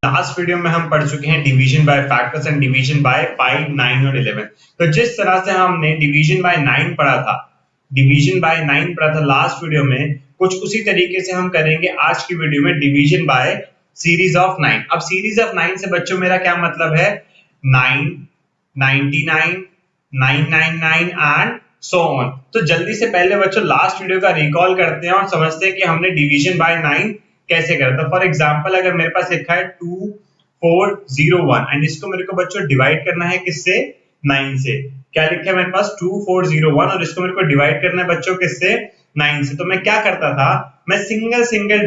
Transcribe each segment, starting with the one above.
Last video में हम पढ़ चुके हैं division bye factors and division bye 5, 9 और 11। तो जिस तरह से हमने डिवीजन बाय 9 पढ़ा था लास्ट वीडियो में, कुछ उसी तरीके से हम करेंगे आज की वीडियो में डिवीजन बाय सीरीज ऑफ 9। अब सीरीज ऑफ 9 से बच्चों मेरा क्या मतलब है? 9, 99, 999 एंड सो ऑन। तो जल्दी से पहले बच्चों लास्ट वीडियो का रिकॉल करते हैं और समझते हैं कि हमने डिवीजन बाय 9 कैसे करता है। फॉर एग्जांपल अगर मेरे पास लिखा है 2401 एंड इसको मेरे को बच्चों डिवाइड करना है किससे? 9 से। क्या लिखा है मेरे पास? 2401 और इसको मेरे को डिवाइड करना है बच्चों किससे? 9 से। तो मैं क्या करता था? मैं सिंगल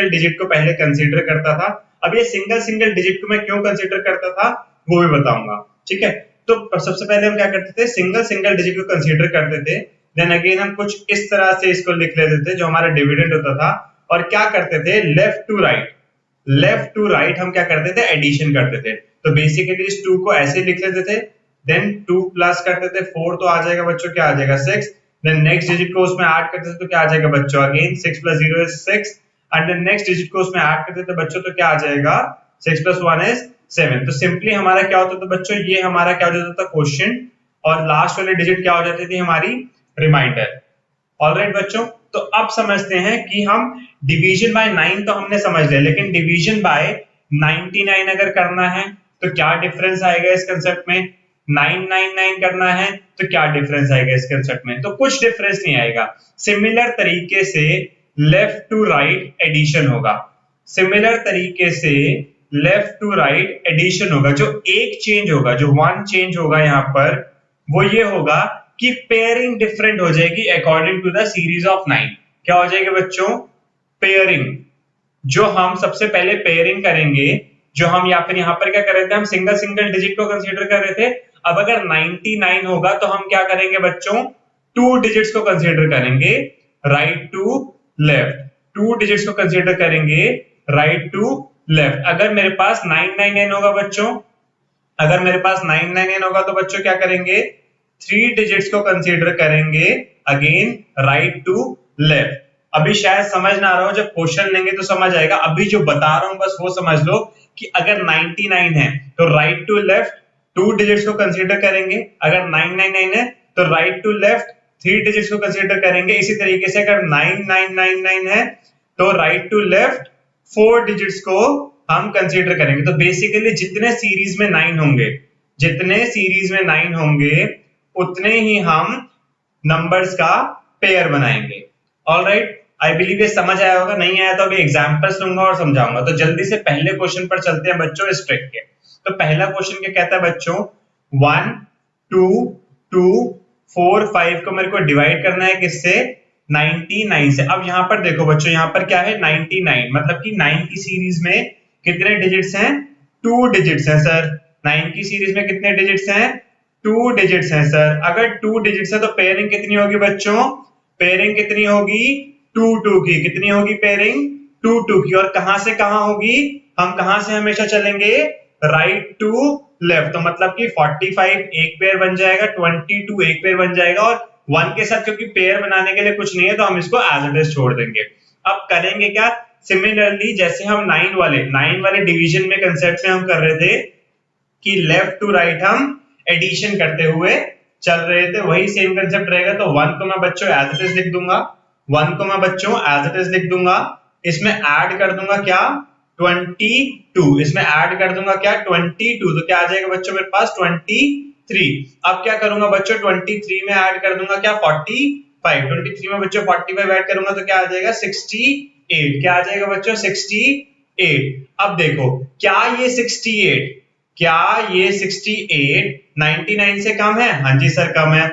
डिजिट को पहले कंसीडर करता था। अब ये सिंगल डिजिट को मैं क्यों कंसीडर करता था वो भी बताऊंगा, ठीक है। तो सबसे पहले हम क्या करते थे? सिंगल डिजिट को कंसीडर करते थे, देन अगेन हम कुछ इस तरह से इसको लिख लेते थे जो हमारा डिविडेंड होता था, और क्या करते थे? लेफ्ट टू राइट हम क्या करते थे? एडिशन करते थे। तो बेसिकली इस 2 को ऐसे लिख लेते थे, देन 2 प्लस करते थे 4 तो आ जाएगा बच्चों, क्या आ जाएगा? 6। देन नेक्स्ट डिजिट को उसमें ऐड करते थे तो क्या आ जाएगा बच्चों? Again 6 + 0 is 6 and then next digit को उसमें ऐड करते थे बच्चों तो क्या आ जाएगा? 6 + 1 is 7। तो सिंपली हमारा क्या होता था बच्चों? ये हमारा क्या हो जाता था? क्वोशिएंट, और लास्ट वाली डिजिट क्या हो जाती थी? हमारी रिमाइंडर। ऑलराइट बच्चों, तो अब समझते हैं कि हम डिवीजन बाय 9 तो हमने समझ लिया, लेकिन डिवीजन बाय 99 अगर करना है तो क्या डिफरेंस आएगा इस कांसेप्ट में? 999 करना है तो क्या डिफरेंस आएगा इस कांसेप्ट में? तो कुछ डिफरेंस नहीं आएगा। सिमिलर तरीके से लेफ्ट टू राइट एडिशन होगा, जो एक चेंज होगा, जो वन चेंज होगा यहाँ पर, वो ये होगा कि पेयरिंग डिफरेंट हो जाएगी according to the series of 9। क्या हो जाएगी बच्चों? पेयरिंग। जो हम सबसे पहले पेयरिंग करेंगे, जो हम या फिर यहाँ पर क्या कर रहे थे? हम सिंगल डिजिट को कंसीडर कर रहे थे। अब अगर 99 होगा तो हम क्या करेंगे बच्चों? 2 डिजिट्स को कंसीडर करेंगे राइट टू लेफ्ट, 2 डिजिट्स को कंसीडर करेंगे राइट टू लेफ्ट। अगर मेरे पास 999 होगा बच्चों, तो बच्चों क्या करेंगे? 3 डिजिट्स को कंसीडर करेंगे अगेन राइट टू लेफ्ट। अभी शायद समझ ना आ रहा हो, जब क्वेश्चन लेंगे तो समझ आएगा। अभी जो बता रहा हूं बस वो समझ लो कि अगर 99 है तो राइट टू लेफ्ट 2 डिजिट्स को कंसीडर करेंगे, अगर 999 है तो राइट टू लेफ्ट 3 डिजिट्स को कंसीडर करेंगे। इसी तरीके से अगर 9999 है तो राइट टू लेफ्ट 4 डिजिट्स को हम कंसीडर करेंगे। तो बेसिकली जितने सीरीज में 9 होंगे उतने ही हम नंबर्स का पेयर बनाएंगे। ऑलराइट, आई बिलीव ये समझ आया होगा। नहीं आया तो अभी एग्जांपल्स लूंगा और समझाऊंगा। तो जल्दी से पहले क्वेश्चन पर चलते हैं बच्चों इस ट्रिक के। तो पहला क्वेश्चन क्या कहता है बच्चों? 1, 2, 2, 4, 5 को मेरे को डिवाइड करना है किससे? 99 से। अब यहाँ पर देखो बच्चों, यहाँ पर क्या है? 99, मतलब कि 9 की सीरीज में कितने डिजिट्स हैं? 2 डिजिट्स हैं सर। 9 की सीरीज में कितने डिजिट्स हैं? 2 डिजिट्स हैं सर। अगर 2 डिजिट्स है तो पेयरिंग कितनी होगी बच्चों? पेयरिंग कितनी होगी? 2 2 की। कितनी होगी पेयरिंग? 2 2 की। और कहां से कहां होगी? हम कहां से हमेशा चलेंगे? Right to left. तो मतलब कि 45 एक पेयर बन जाएगा, 22 एक पेयर बन जाएगा, और 1 के साथ क्योंकि पेयर बनाने के लिए कुछ नहीं है तो हम इसको एज इट इज छोड़ देंगे। अब करेंगे क्या? सिमिलरली जैसे हम 9 वाले डिवीजन में कंसेप्ट में हम कर रहे थे कि लेफ्ट टू राइट हम एडिशन करते हुए चल रहे थे, वही सेम कंसेप्ट रहेगा। तो 1 को मैं बच्चों एज इट इज लिख दूंगा, इसमें ऐड कर दूंगा क्या? 22। इसमें ऐड कर दूंगा क्या? 22। तो क्या आ जाएगा बच्चों मेरे पास? 23। अब क्या करूंगा बच्चों? 23 में ऐड कर दूंगा क्या? 45। 23 में बच्चों 45 ऐड करूंगा तो क्या आ जाएगा? 68। क्या आ जाएगा बच्चों? 68। अब देखो, क्या ये 68 99 से कम है? हाँ जी सर कम है।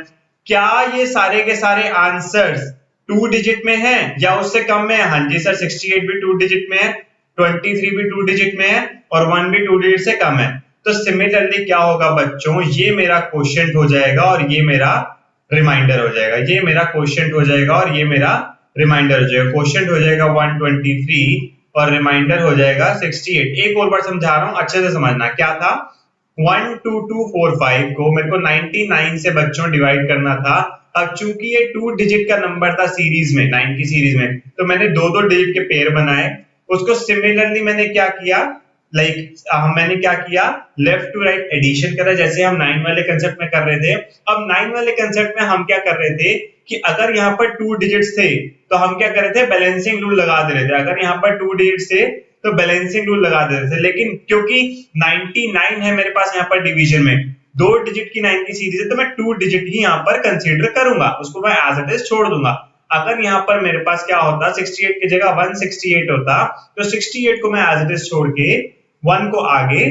क्या ये सारे के सारे आंसर्स 2 डिजिट में है या उससे कम में है? हाँ जी सर, 68 भी 2 डिजिट में है, 23 भी 2 डिजिट में है, और 1 भी 2 डिजिट से कम है। तो सिमिलरली क्या होगा बच्चों? ये मेरा क्वोशिएंट हो जाएगा और ये मेरा रिमाइंडर हो जाएगा। क्वोशिएंट हो जाएगा और ये मेरा रिमाइंडर हो जाएगा। क्वोशिएंट हो जाएगा 123 और रिमाइंडर हो जाएगा 68। एक और बार समझा रहा हूं, अच्छे से समझना। क्या था? 1 2 2 4 5 को मेरे को 99 से बच्चों डिवाइड करना था। अब चूंकि ये 2 डिजिट का नंबर था सीरीज में, 9 की सीरीज में, तो मैंने 2 डिजिट के पेयर बनाए। उसको सिमिलरली मैंने क्या किया? मैंने क्या किया, लेफ्ट टू राइट एडिशन करा जैसे हम 9 वाले कंसेप्ट में कर रहे थे। अब 9 वाले कंसेप्ट में हम क्या कर रहे थे कि अगर यहाँ पर 2 डिजिट्स थे तो हम क्या कर रहे थे, बैलेंसिंग रूल लगा दे रहे थे। अगर यहाँ पर 2 डिजिट्स थे तो बैलेंसिंग रूल लगा दे रहे थे, लेकिन क्योंकि 99 है मेरे पास यहाँ पर डिवीजन में, 2 डिजिट की 90 सीरीज है, तो मैं 2 डिजिट ही यहाँ पर कंसीडर करूंगा, उसको मैं एज इट इज छोड़ दूंगा। अगर यहाँ पर मेरे पास क्या होता, 68 की जगह 168 होता, तो 68 को मैं एज इट इज छोड़ के 1 को आगे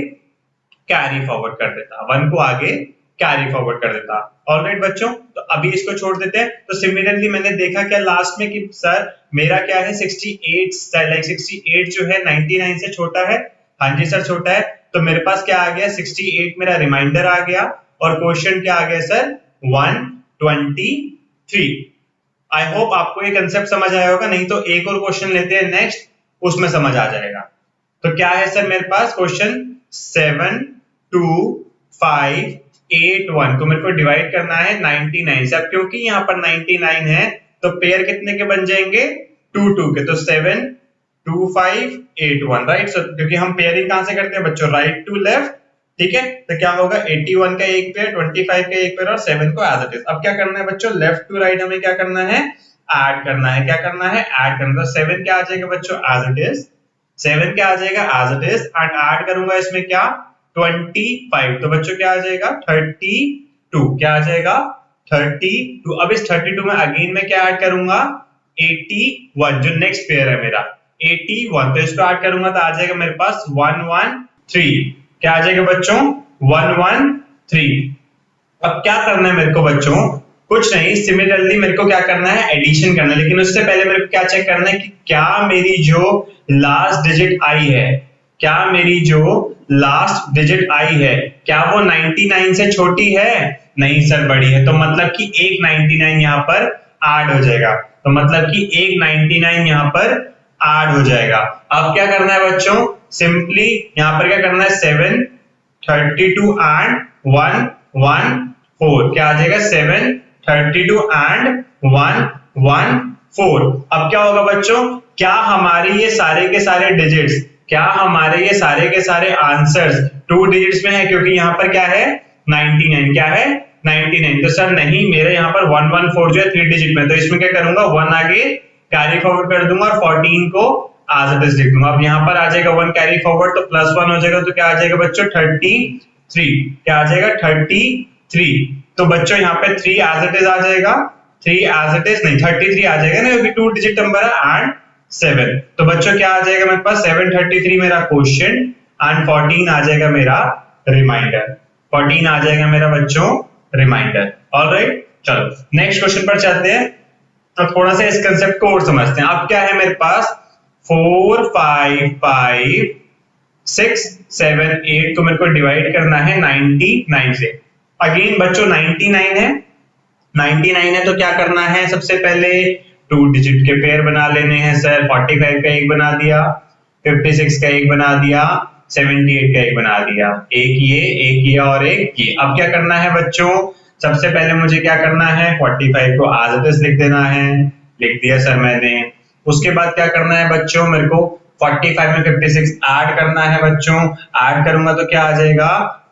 कैरी फॉरवर्ड कर देता, 1 को आगे कैरी फॉरवर्ड कर देता। ऑलराइट बच्चों, तो अभी इसको छोड़ देते हैं। तो सिमिलरली मैंने देखा क्या लास्ट में कि सर मेरा क्या है 68 जो है 99 से छोटा है। हाँ जी सर छोटा है, तो मेरे पास क्या आ गया 68 मेरा रिमाइंडर आ गया, और क्वेश्चन क्या आ गया सर 123। आई होप आपको ये कंसेप्ट समझ आया होगा, नहीं तो एक और क्वेश्चन लेते हैं नेक्स्ट, उसमें समझ आ जाएगा। तो क्या है सर मेरे पास क्वेश्चन 7 2 5 8 1 को मेरे को डिवाइड करना है 99 से। अब क्योंकि यहाँ पर 99 है तो पेयर कितने के बन जाएंगे 2 2 के, तो 7 2 5 8 1 राइट। सो क्योंकि हम पेयरिंग कहां से करते हैं बच्चों, राइट टू लेफ्ट, ठीक है। तो क्या होगा 81 का एक पेयर, 25 का एक पेयर और 7 को एज इट इज। अब क्या करना है बच्चों, लेफ्ट टू राइट हमें क्या करना है, ऐड करना है। क्या करना है, ऐड करना। तो 7 क्या आ जाएगा बच्चों एज इट इज, 7 क्या आ जाएगा as it is, and add करूंगा इसमें क्या 25, तो बच्चों क्या आ जाएगा 32, क्या आ जाएगा 32। अब इस 32 में अगेन मैं क्या ऐड करूंगा 81, जो नेक्स्ट पेयर है मेरा 81, तो इसको ऐड करूंगा तो आ जाएगा मेरे पास 113। क्या आ जाएगा बच्चों 113। अब क्या करना है मेरे को बच्चों, कुछ नहीं, सिमिलरली मेरे को क्या करना है एडिशन करना है, लेकिन उससे पहले मेरे को क्या चेक करना है कि क्या मेरी जो लास्ट डिजिट आई है, क्या मेरी जो लास्ट डिजिट आई है, क्या वो 99 से छोटी है, नहीं सर बड़ी है, तो मतलब कि एक 99 यहाँ पर ऐड हो जाएगा, तो मतलब कि एक 99 यहाँ पर ऐड हो जाएगा। अब क्या करना है बच्चों, सिंपली यहाँ पर क्या करना है 7 32 एंड 114, क्या आ जाएगा 7 32 एंड 114। अब क्या होगा बच्चों, क्या हमारे ये सारे के सारे डिजिट्स, क्या हमारे ये सारे के सारे आंसर्स 2 डिजिट्स में है, क्योंकि यहाँ पर क्या है 99, क्या है 99, तो सर नहीं, मेरे यहाँ पर 114 जो है 3 डिजिट में, तो इसमें क्या करूंगा 1 आगे कैरी फॉरवर्ड कर दूंगा और 14 को एज इट इज लिख दूंगा। अब यहाँ पर आ जाएगा 1 कैरी फॉरवर्ड तो +1 हो जाएगा, तो क्या आ जाएगा बच्चों 33, क्या आ जाएगा 33। तो बच्चों यहाँ पे 3 एज इट इज आ जाएगा, 3 एज इट इज नहीं 33 आ जाएगा ना, क्योंकि 2 डिजिट नंबर है एंड 7, तो बच्चों क्या आ जाएगा मेरे पास 733 मेरा क्वेश्चन एंड 14 आ जाएगा मेरा रिमाइंडर, 14 आ जाएगा मेरा बच्चों रिमाइंडर। ऑलराइट, चलो नेक्स्ट क्वेश्चन पर चलते हैं। तो थोड़ा सा इस कंसेप्ट को और समझते हैं। अब क्या है मेरे पास 4 5 5 6 7 8 को मेरे को डिवाइड करना है 99 से। अगेन बच्चों 99 है, 99 है तो क्या करना है, सबसे पहले 2 डिजिट के पेयर बना लेने हैं सर। 45 का एक बना दिया, 56 का एक बना दिया, 78 का एक बना दिया, एक ये और एक ये। अब क्या करना है बच्चों, सबसे पहले मुझे क्या करना है 45 को एज इट इज लिख देना है, लिख दिया सर मैंने। उसके बाद क्या करना है बच्चों, मेरे को 45 में 56 ऐड करना है बच्चों। ऐड करूंगा तो क्या आ जाएगा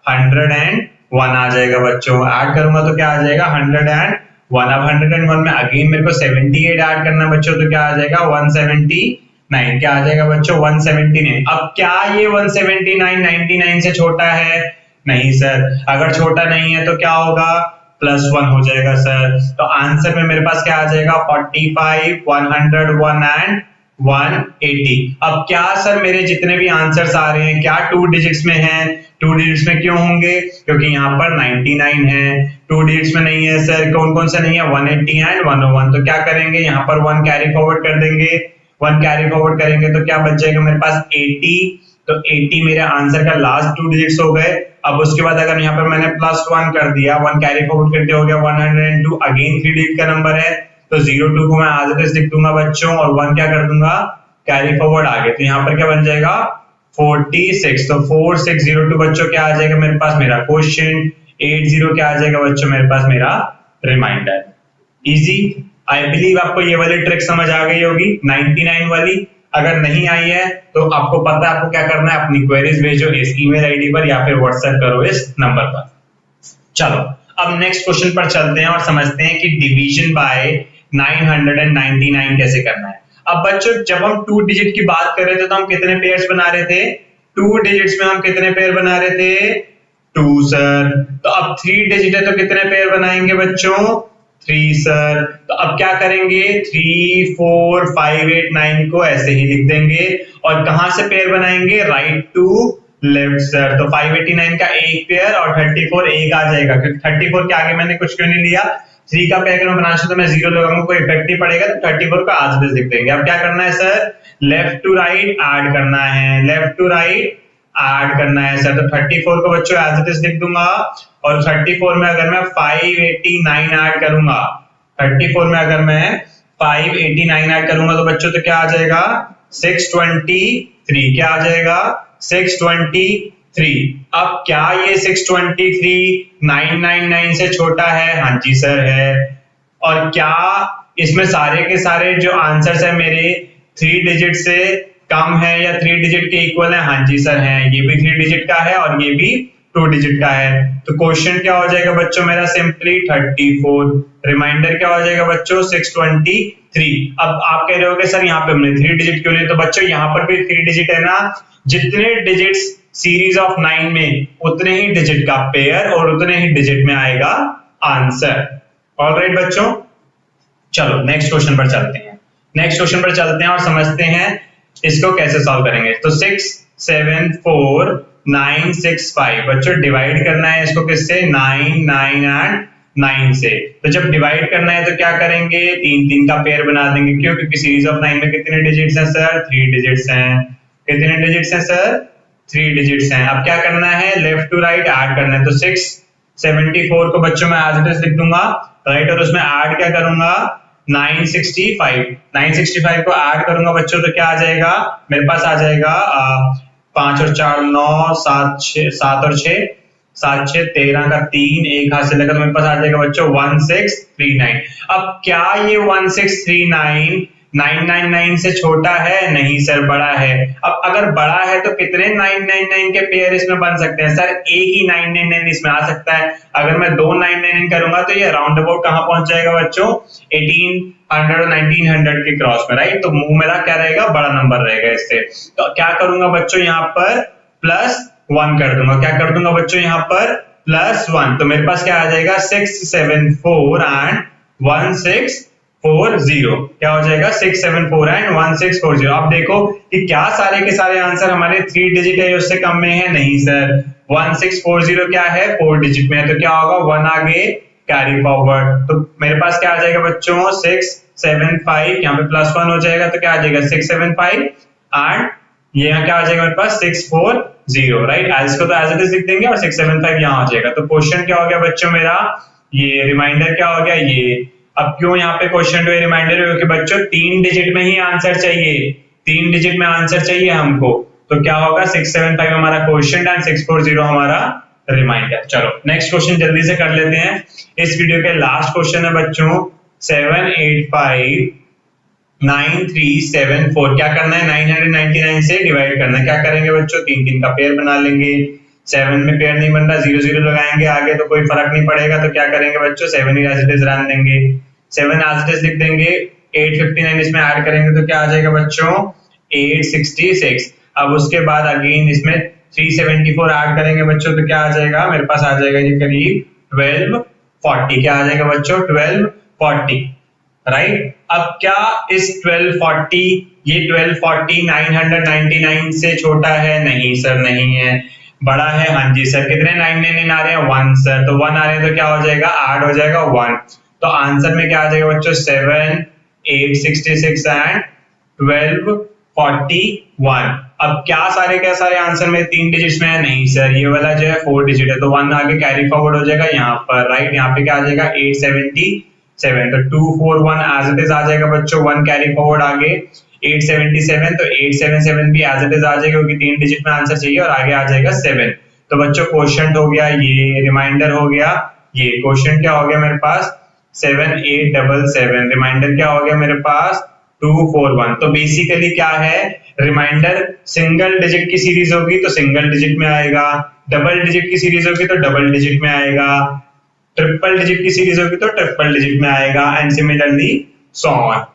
101 आ जाएगा बच्चों। ऐड करूंगा तो क्या आ जाएगा 101। अब 101 में अगेन मेरे को 78 ऐड करना है बच्चों, तो क्या आ जाएगा 179, क्या आ जाएगा बच्चों 179। अब क्या ये 179 99 से छोटा है, नहीं सर। अगर छोटा नहीं है तो क्या होगा +1 हो जाएगा सर। तो आंसर में मेरे पास क्या आ जाएगा 45 101 एंड 180। अब क्या सर मेरे जितने भी आंसर्स आ रहे हैं क्या 2 डिजिट्स में हैं? 2 डिजिट्स में क्यों होंगे, क्योंकि यहाँ पर 99 है। 2 डिजिट्स में नहीं है सर, कौन कौन से नहीं है 180 एंड 101। तो क्या करेंगे यहाँ पर 1 कैरी फॉरवर्ड कर देंगे, 1 कैरी फॉरवर्ड करेंगे तो क्या बच जाएगा मेरे पास 80। तो 80 मेरे आंसर का लास्ट 2 डिजिट्स हो गए। अब उसके बाद अगर यहाँ पर मैंने +1 कर दिया, 1 कैरी फॉरवर्ड करके हो गया 102, अगेन 3 डिजिट का नंबर है तो 02 को मैं एज इट इज लिख दूंगा बच्चों, और 1 क्या कर दूंगा कैरी फॉरवर्ड आगे, तो यहाँ पर क्या बन जाएगा 46। तो 4602 बच्चों क्या आ जाएगा मेरे पास मेरा क्वेश्चन, 80 क्या आ जाएगा बच्चों मेरे पास मेरा रिमाइंडर। इजी, आई बिलीव आपको ये वाली ट्रिक समझ आ गई होगी 99 वाली। अगर नहीं आई है तो आपको पता है आपको क्या करना है, अपनी क्वेरीज भेजो इस ईमेल आईडी पर या फिर व्हाट्सएप करो इस नंबर पर। चलो अब नेक्स्ट क्वेश्चन पर चलते हैं और समझते हैं कि डिवीजन बाय 999 कैसे करना है। अब बच्चों जब हम 2 डिजिट की बात कर रहे थे तो हम कितने पेयर्स बना रहे थे, 2 डिजिट्स में हम कितने पेयर बना रहे थे, 2 सर। तो अब 3 डिजिट है तो कितने पेयर बनाएंगे बच्चों, 3 सर। तो अब क्या करेंगे, 3 4 5 8 9 को ऐसे ही लिख देंगे और कहां से पेयर बनाएंगे, राइट टू लेफ्ट सर। तो 589 का एक पेयर और 34 एक आ जाएगा, क्योंकि 34 के आगे मैंने कुछ क्यों नहीं लिया, 3 का पेयर अगर बनाना तो मैं 0 लगाऊंगा, कोई इफेक्ट नहीं पड़ेगा, तो 34 का आज लिख देंगे। अब क्या करना है sir, left to right add करना है, लेफ्ट टू राइट ऐड करना है सर। तो 34 को बच्चों एज इट इज लिख दूंगा और 34 में अगर मैं 589 ऐड करूंगा, 34 में अगर मैं 589 ऐड करूंगा तो बच्चों तो क्या आ जाएगा, 623। क्या आ जाएगा, 623। अब क्या ये 623 999 से छोटा है, हाँ जी सर है। और क्या इसमें सारे के सारे जो आंसर्स है मेरे 3 डिजिट से कम है या 3 डिजिट के इक्वल है, हाँ जी सर है। ये भी 3 डिजिट का है और ये भी 2 डिजिट का है। तो क्वेश्चन क्या हो जाएगा बच्चों मेरा, सिंपली 34। रिमाइंडर क्या हो जाएगा बच्चों, 623। अब आप कह रहे हो कि सर यहाँ पे हमने 3 डिजिट क्यों नहीं, तो बच्चों यहाँ पर भी 3 डिजिट है ना, जितने डिजिट्स सीरीज ऑफ 9 में उतने ही डिजिट का पेयर और उतने ही डिजिट में आएगा आंसर। ऑलराइट बच्चों, चलो नेक्स्ट क्वेश्चन पर चलते हैं। नेक्स्ट क्वेश्चन पर चलते हैं और समझते हैं इसको कैसे सॉल्व करेंगे। तो 6 7 4 9 6 5 बच्चों डिवाइड करना है इसको किससे, 9 9 एंड 9 से। तो जब डिवाइड करना है तो क्या करेंगे, 3 3 का पेयर बना देंगे। क्यों, क्योंकि सीरीज ऑफ 9 में कितने डिजिट्स हैं सर, 3 डिजिट्स हैं। कितने डिजिट्स हैं सर, 3 डिजिट्स हैं। अब क्या करना है, लेफ्ट टू राइट ऐड करना है। तो 674 को बच्चों में एज इट इज लिख दूंगा राइट, और उसमें ऐड क्या करूंगा, 965 को ऐड करूंगा बच्चों तो क्या आ जाएगा, मेरे पास आ जाएगा 5 और 4 9 7 और 6 7 6 13 का 3 एक हाथ से लगा तो मेरे पास आ जाएगा बच्चों 1639। अब क्या ये 1639 999 से छोटा है, नहीं सर बड़ा है। अब अगर बड़ा है तो कितने 999 के पेयर इसमें बन सकते हैं सर, एक ही 999 इसमें आ सकता है। अगर मैं 2 999 करूंगा तो ये राउंड अबाउट कहां पहुंच जाएगा बच्चों, 1800 और 1900 के क्रॉस में राइट। तो मुंह मेरा क्या रहेगा, बड़ा नंबर रहेगा इससे। तो क्या करूंगा बच्चों, यहाँ पर +1 कर दूंगा। क्या कर दूंगा बच्चों, यहाँ पर +1। तो मेरे पास क्या आ जाएगा, 674 एंड 1640। क्या हो जाएगा, 674 एंड 1640। आप देखो कि क्या सारे के सारे आंसर हमारे 3 डिजिट है, उससे कम में है, नहीं सर। 1640 क्या है, 4 डिजिट में है, तो क्या होगा, 1 आगे कैरी फॉरवर्ड। तो मेरे पास क्या आ जाएगा बच्चों, 675, यहाँ पे +1 हो जाएगा तो क्या आ जाएगा 675 एंड ये यहाँ क्या आ जाएगा मेरे पास 640 राइट। इसको तो एज इट इज लिख देंगे और 675 यहाँ हो जाएगा। तो क्वेश्चन क्या हो गया बच्चों मेरा, ये रिमाइंडर क्या हो गया ये। अब क्यों यहाँ पे क्वेश्चन टू रिमाइंडर, क्योंकि बच्चों 3 डिजिट में ही आंसर चाहिए, 3 डिजिट में आंसर चाहिए हमको। तो क्या होगा, 675 हमारा क्वेश्चन एंड 640 हमारा रिमाइंडर। चलो नेक्स्ट क्वेश्चन जल्दी से कर लेते हैं। इस वीडियो के लास्ट क्वेश्चन है बच्चों 785 9374। क्या करना है, 999 से डिवाइड करना है। क्या करेंगे बच्चों, 3 3 का पेयर बना लेंगे। 7 में पेयर नहीं बन रहा, 0 0 लगाएंगे आगे तो कोई फर्क नहीं पड़ेगा। तो क्या करेंगे बच्चों, 7 ही एज इट इज रन देंगे, 7 एज इट इज लिख देंगे। 859 इसमें ऐड करेंगे तो क्या आ जाएगा बच्चों, 866। अब उसके बाद अगेन इसमें 374 ऐड करेंगे बच्चों तो क्या आ जाएगा, मेरे पास आ जाएगा ये करीब 1240। क्या आ जाएगा बच्चों, 1240 राइट। अब क्या इस 1240 ये 1240 999 से छोटा है, नहीं सर नहीं है, बड़ा है, हाँ जी सर। कितने 999 आ रहे हैं, 1 सर। तो 1 आ रहे हैं तो क्या हो जाएगा, ऐड हो जाएगा 1। तो आंसर में क्या आ जाएगा बच्चों, 7 866 एंड 1241। अब क्या सारे आंसर में 3 डिजिट्स में है, नहीं सर ये वाला जो है 4 डिजिट है। तो 1 आगे कैरी फॉरवर्ड हो जाएगा यहाँ पर राइट। यहाँ पे क्या आ जाएगा 877। तो 241 एज इट इज आ जाएगा बच्चों, 1 कैरी फॉरवर्ड आगे 877। तो 877 भी एज इट इज आ जाएगा क्योंकि 3 डिजिट में आंसर चाहिए और आगे आ जाएगा 7। तो बच्चों क्वेश्चन हो गया ये, रिमाइंडर हो गया ये। क्वेश्चन क्या हो गया मेरे पास 7877, रिमाइंडर क्या हो गया मेरे पास 2 4 1। तो बेसिकली क्या है, रिमाइंडर सिंगल डिजिट की सीरीज होगी तो सिंगल डिजिट में आएगा, डबल डिजिट की सीरीज होगी तो डबल डिजिट में आएगा, ट्रिपल डिजिट की सीरीज होगी तो ट्रिपल डिजिट में आएगा, एंड सिमिलरली सो ऑन।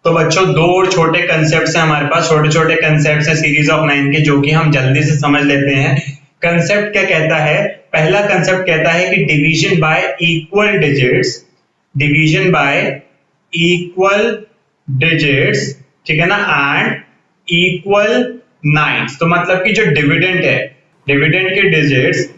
तो बच्चों दो और छोटे कंसेप्ट्स हैं हमारे पास, छोटे छोटे कंसेप्ट्स हैं सीरीज ऑफ 9 के, जो कि हम जल्दी से समझ लेते हैं। कंसेप्ट क्या कहता है, पहला कंसेप्ट कहता है कि division y equal digits, division y equal digits, ठीक है ना, एंड इक्वल नाइन्स। तो मतलब कि जो डिविडेंड है, डिविडेंड के digits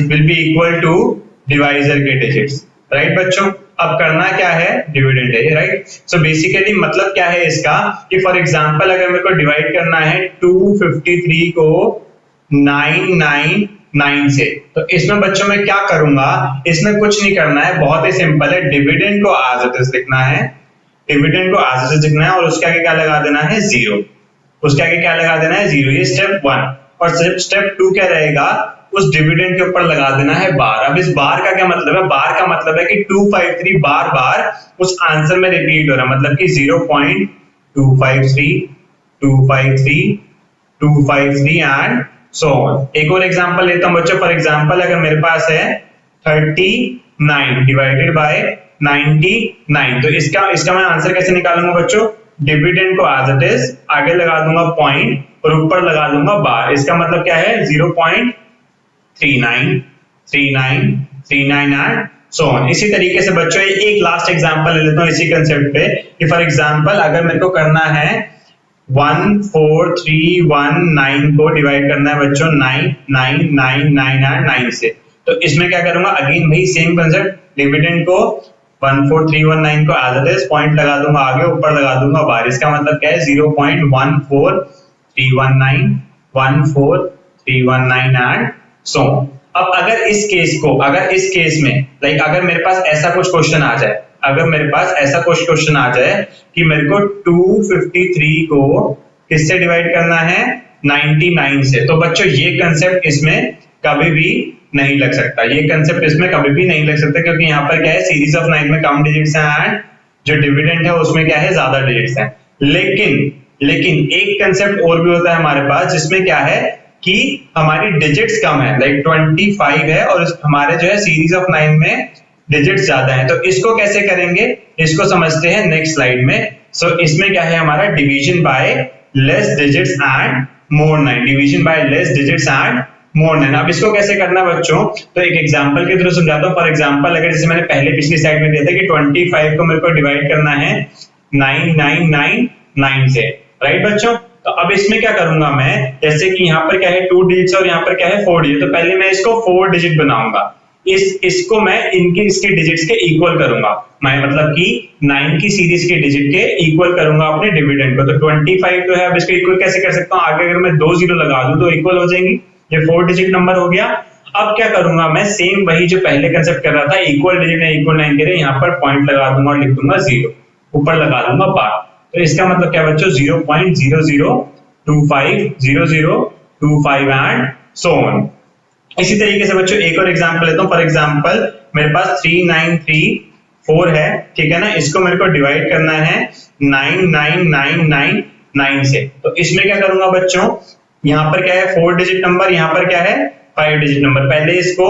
will be equal to divisor के डिजिट्स, राइट बच्चों। अब करना क्या है, डिविडेंड है, राइट। सो बेसिकली मतलब क्या है इसका, कि फॉर एग्जांपल अगर मेरे को डिवाइड करना है 253 को 999 से, तो इसमें बच्चों में क्या करूंगा, इसमें कुछ नहीं करना है, बहुत ही सिंपल है, डिविडेंड को एज इट इज लिखना है, डिविडेंड को एज इट इज लिखना है, और उसके आगे क्या लगा देना है, जीरो, उसके आगे क्या लगा देना है, जीरो। ये स्टेप 1। और स्टेप 2 क्या रहेगा, उस डिविडेंड के ऊपर लगा देना है बार। अब इस बार का क्या मतलब है, बार का मतलब है कि 253 बार बार उस आंसर में रिपीट हो रहा है, मतलब कि 0.253 253 253 एंड सो ऑन। एक और एग्जांपल लेता हूं बच्चों, फॉर एग्जांपल अगर मेरे पास है 39 डिवाइडेड बाय 99, तो इसका मैं आंसर कैसे निकालूंगा बच्चों, डिविडेंड को एज इट इज आगे लगा दूंगा पॉइंट और ऊपर लगा दूंगा बार। इसका मतलब क्या है, 0.39 39 39 एंड सो ऑन। इसी तरीके से बच्चों एक लास्ट एग्जांपल ले लेता हूं इसी कंसेप्ट पे, कि फॉर एग्जांपल अगर मेरे को करना है 14319 को डिवाइड करना है बच्चों 9999 से, तो इसमें क्या करूंगा, अगेन भाई सेम कंसेप्ट, डिविडेंड को 14319 को एज इट इज पॉइंट लगा दूंगा आगे, ऊपर लगा दूंगा बार। इसका मतलब क्या है, 0.14319 14319 एंड सो। अब अगर इस केस में लाइक अगर मेरे पास ऐसा कुछ क्वेश्चन आ जाए, अगर मेरे पास ऐसा कुछ क्वेश्चन आ जाए कि मेरे को 253 को किससे डिवाइड करना है, 99 से, तो बच्चों ये कंसेप्ट इसमें कभी भी नहीं लग सकता, ये कंसेप्ट इसमें कभी भी नहीं लग सकता, क्योंकि यहाँ पर क्या है, सीरीज ऑफ 9 में कम डिजिट्स हैं एंड जो डिविडेंड है उसमें क्या है, ज्यादा डिजिट्स हैं। लेकिन एक कंसेप्ट और भी होता है हमारे पास, जिसमें क्या है कि हमारी डिजिट्स कम है, लाइक 25 है और हमारे जो है सीरीज ऑफ 9 में डिजिट्स ज्यादा है। तो इसको कैसे करेंगे, इसको समझते हैं नेक्स्ट स्लाइड में। सो इसमें क्या है हमारा, division bye less digits and more 9, division bye less digits and more 9। अब इसको कैसे करना बच्चों, तो एक एग्जांपल के थ्रू समझाता हूं। फॉर एग्जांपल अगर जैसे मैंने पहले पिछली स्लाइड में दिया था कि 25 को मेरे को डिवाइड करना है 9999 से, राइट बच्चों। तो अब इसमें क्या करूंगा मैं, जैसे कि यहाँ पर क्या है 2 डिजिट्स और यहाँ पर क्या है 4 डिजिट, तो पहले मैं इसको 4 डिजिट बनाऊंगा, इसको मैं इसके डिजिट्स के इक्वल करूंगा, मैं मतलब कि 9 की सीरीज के डिजिट के इक्वल करूंगा अपने डिविडेंड को। तो 25 जो है, अब इसको इक्वल कैसे कर सकता हूँ, आगे अगर मैं 2 जीरो लगा दूं तो इक्वल हो जाएंगी, ये 4 डिजिट नंबर हो गया। अब क्या करूंगा मैं, सेम वही जो पहले कंसेप्ट कर रहा था, इक्वल डिजिट है इक्वल 9 के लिए, यहाँ पर पॉइंट लगा दूंगा और लिख दूंगा 0, ऊपर लगा दूंगा बार। तो इसका मतलब क्या बच्चों, 0.0025 एंड सो ऑन। इसी तरीके से बच्चों एक और एग्जांपल लेता हूं। फॉर एग्जांपल मेरे पास 3934 है, ठीक है ना, इसको मेरे को डिवाइड करना है 99999 से। तो इसमें क्या करूंगा बच्चों, यहाँ पर क्या है 4 डिजिट नंबर, यहाँ पर क्या है 5 डिजिट नंबर। पहले इसको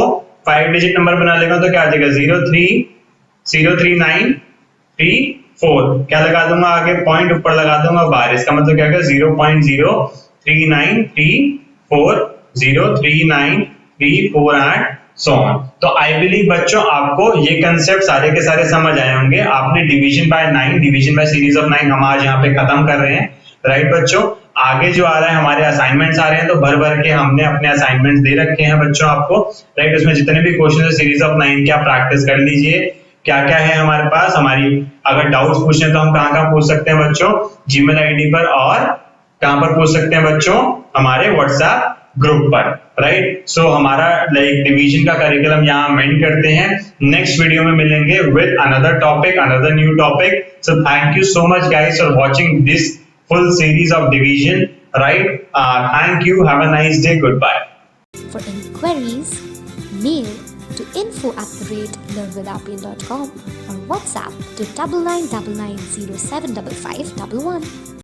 5 डिजिट नंबर बना लेगा तो क्या आ जाएगा, 0303934, क्या लगा दूंगा आगे पॉइंट, ऊपर लगा दूंगा बार। इसका मतलब क्या होगा, 0.03934 03934 एंड सो ऑन। तो आई बिलीव बच्चों आपको ये कंसेप्ट सारे के सारे समझ आए होंगे। आपने division bye 9, division bye series of 9 हम आज यहाँ पे खत्म कर रहे हैं, राइट बच्चों। आगे जो आ रहा है हमारे असाइनमेंट्स आ रहे हैं, तो भर भर के हमने अपने असाइनमेंट्स दे रखे हैं बच्चों आपको, राइट। उसमें जितने भी क्वेश्चन है सीरीज ऑफ 9 के आप प्रैक्टिस कर लीजिए। क्या क्या है हमारे पास, हमारी अगर डाउट्स पूछने तो हम कहाँ पूछ सकते हैं बच्चों, जीमेल आईडी पर, और कहाँ पर पूछ सकते हैं बच्चों, हमारे व्हाट्सएप ग्रुप पर, राइट। सो हमारा लाइक डिवीजन का करिकुलम यहाँ एंड करते हैं। नेक्स्ट वीडियो में मिलेंगे with another topic, another new topic. So thank you so much guys for watching this full series of division, right? Thank you, have a nice day, goodbye. For inquiries, mail to info@learnwithappian.com or WhatsApp to 9999075511.